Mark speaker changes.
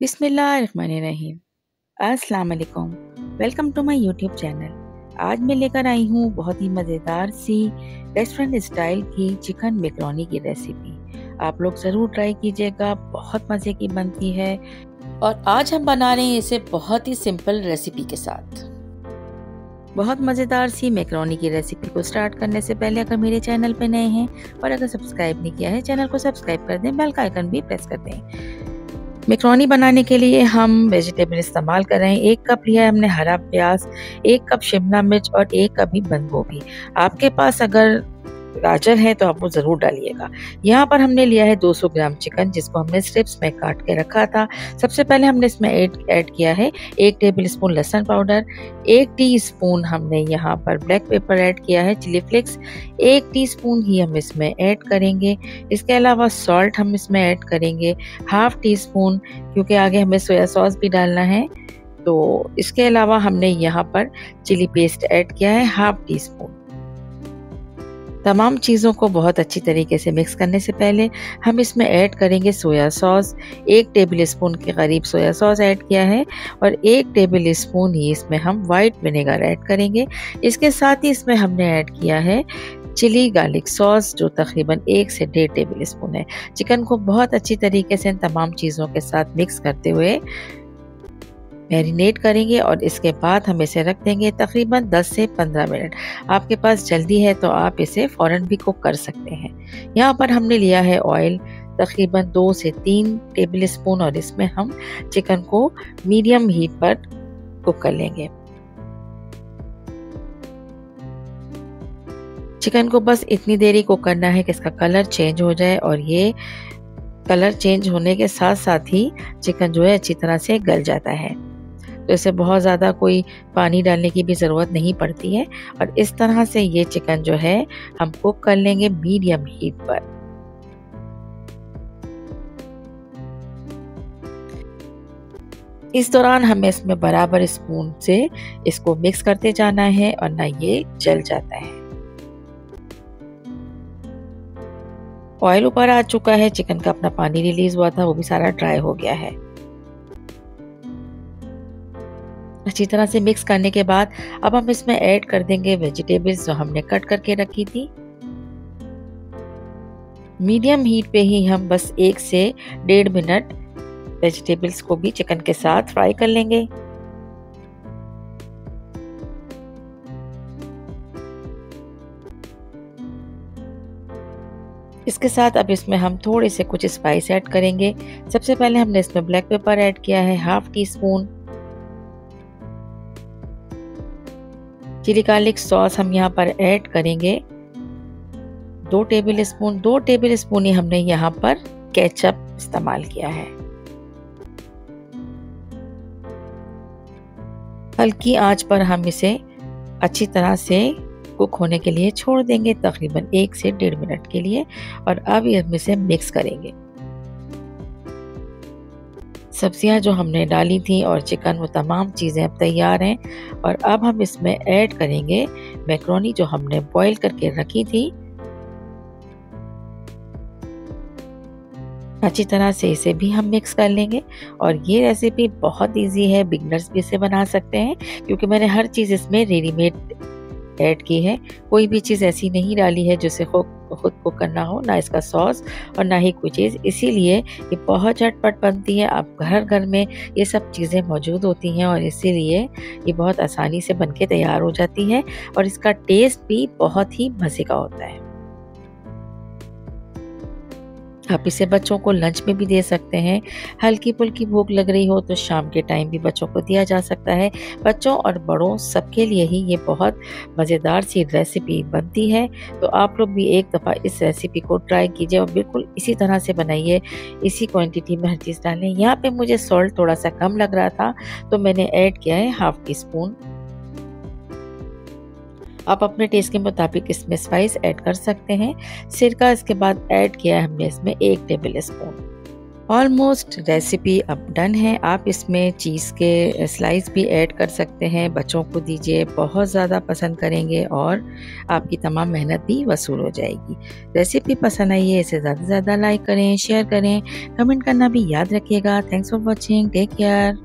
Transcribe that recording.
Speaker 1: बिस्मिल्लाहिर्रहमानिर्रहीम। अस्सलाम वालेकुम। Welcome to my YouTube channel. आज मैं लेकर आई हूँ बहुत ही मज़ेदार सी रेस्टोरेंट स्टाइल की चिकन मैकरोनी की रेसिपी। आप लोग ज़रूर ट्राई कीजिएगा, बहुत मज़े की बनती है। और आज हम बना रहे हैं इसे बहुत ही सिंपल रेसिपी के साथ। बहुत मज़ेदार सी मैकरोनी की रेसिपी को स्टार्ट करने से पहले अगर मेरे चैनल पे नए हैं और अगर सब्सक्राइब नहीं किया है चैनल को सब्सक्राइब कर दें, बेल का आइकन भी प्रेस कर दें। मैकरोनी बनाने के लिए हम वेजिटेबल इस्तेमाल कर रहे हैं। 1 कप लिया है हमने हरा प्याज, 1 कप शिमला मिर्च और 1 कप ही बंद गोभी। आपके पास अगर गाजर है तो आप वो ज़रूर डालिएगा। यहाँ पर हमने लिया है 200 ग्राम चिकन जिसको हमने स्ट्रिप्स में काट के रखा था। सबसे पहले हमने इसमें ऐड किया है 1 टेबल स्पून लहसुन पाउडर, 1 टीस्पून हमने यहाँ पर ब्लैक पेपर ऐड किया है, चिली फ्लेक्स 1 टीस्पून ही हम इसमें ऐड करेंगे। इसके अलावा सॉल्ट हम इसमें ऐड करेंगे हाफ टी स्पून, क्योंकि आगे हमें सोया सॉस भी डालना है। तो इसके अलावा हमने यहाँ पर चिली पेस्ट ऐड किया है हाफ टी स्पून। तमाम चीज़ों को बहुत अच्छी तरीके से मिक्स करने से पहले हम इसमें ऐड करेंगे सोया सॉस। 1 टेबल स्पून के करीब सोया सॉस ऐड किया है और 1 टेबल स्पून ही इसमें हम वाइट विनेगर ऐड करेंगे। इसके साथ ही इसमें हमने ऐड किया है चिली गार्लिक सॉस, जो तकरीबन 1 से 1.5 टेबल स्पून है। चिकन को बहुत अच्छी तरीके से इन तमाम चीज़ों के साथ मिक्स करते हुए मैरिनेट करेंगे और इसके बाद हम इसे रख देंगे तकरीबन 10 से 15 मिनट। आपके पास जल्दी है तो आप इसे फ़ौरन भी कुक कर सकते हैं। यहाँ पर हमने लिया है ऑयल तकरीबन 2 से 3 टेबल स्पून और इसमें हम चिकन को मीडियम हीट पर कुक कर लेंगे। चिकन को बस इतनी देरी कुक करना है कि इसका कलर चेंज हो जाए और ये कलर चेंज होने के साथ साथ ही चिकन जो है अच्छी तरह से गल जाता है। तो इसे बहुत ज़्यादा कोई पानी डालने की भी ज़रूरत नहीं पड़ती है और इस तरह से ये चिकन जो है हम कुक कर लेंगे मीडियम हीट पर। इस दौरान हमें इसमें बराबर स्पून से इसको मिक्स करते जाना है और ना ये जल जाता है। ऑयल ऊपर आ चुका है, चिकन का अपना पानी रिलीज हुआ था वो भी सारा ड्राई हो गया है। अच्छी तरह से मिक्स करने के बाद अब हम इसमें ऐड कर देंगे वेजिटेबल्स जो हमने कट करके रखी थी। मीडियम हीट पे ही हम बस 1 से 1.5 मिनट वेजिटेबल्स को भी चिकन के साथ फ्राई कर लेंगे। इसके साथ अब इसमें हम थोड़े से कुछ स्पाइस ऐड करेंगे। सबसे पहले हमने इसमें ब्लैक पेपर ऐड किया है half teaspoon. Chilli garlic sauce हम यहाँ पर ऐड करेंगे 2 टेबल स्पून। 2 टेबल स्पून ही हमने यहाँ पर केचप इस्तेमाल किया है। हल्की आंच पर हम इसे अच्छी तरह से कुक होने के लिए छोड़ देंगे तकरीबन 1 से 1.5 मिनट के लिए और अब हम इसे मिक्स करेंगे। सब्जियां जो हमने डाली थी और चिकन वो तमाम चीज़ें अब तैयार हैं और अब हम इसमें ऐड करेंगे मैकरोनी जो हमने बॉईल करके रखी थी। अच्छी तरह से इसे भी हम मिक्स कर लेंगे और ये रेसिपी बहुत इजी है, बिगनर्स भी इसे बना सकते हैं क्योंकि मैंने हर चीज़ इसमें रेडीमेड ऐड की है। कोई भी चीज़ ऐसी नहीं डाली है जिसे खुद को करना हो, ना इसका सॉस और ना ही कोई चीज़, इसीलिए ये बहुत झटपट बनती है। आप घर घर में ये सब चीज़ें मौजूद होती हैं और इसीलिए ये बहुत आसानी से बनके तैयार हो जाती है और इसका टेस्ट भी बहुत ही मज़े का होता है। आप इसे बच्चों को लंच में भी दे सकते हैं। हल्की फुल्की भूख लग रही हो तो शाम के टाइम भी बच्चों को दिया जा सकता है। बच्चों और बड़ों सबके लिए ही ये बहुत मज़ेदार सी रेसिपी बनती है। तो आप लोग भी एक दफ़ा इस रेसिपी को ट्राई कीजिए और बिल्कुल इसी तरह से बनाइए, इसी क्वांटिटी में हर चीज़ डालें। यहाँ पे मुझे सॉल्ट थोड़ा सा कम लग रहा था तो मैंने ऐड किया है हाफ टी स्पून। आप अपने टेस्ट के मुताबिक इसमें स्पाइस ऐड कर सकते हैं। सिरका इसके बाद ऐड किया है हमने इसमें 1 टेबल स्पून। ऑलमोस्ट रेसिपी अब डन है। आप इसमें चीज़ के स्लाइस भी ऐड कर सकते हैं। बच्चों को दीजिए, बहुत ज़्यादा पसंद करेंगे और आपकी तमाम मेहनत भी वसूल हो जाएगी। रेसिपी पसंद आई है इसे ज़्यादा से ज़्यादा लाइक करें, शेयर करें, कमेंट करना भी याद रखिएगा। Thanks for watching, take care.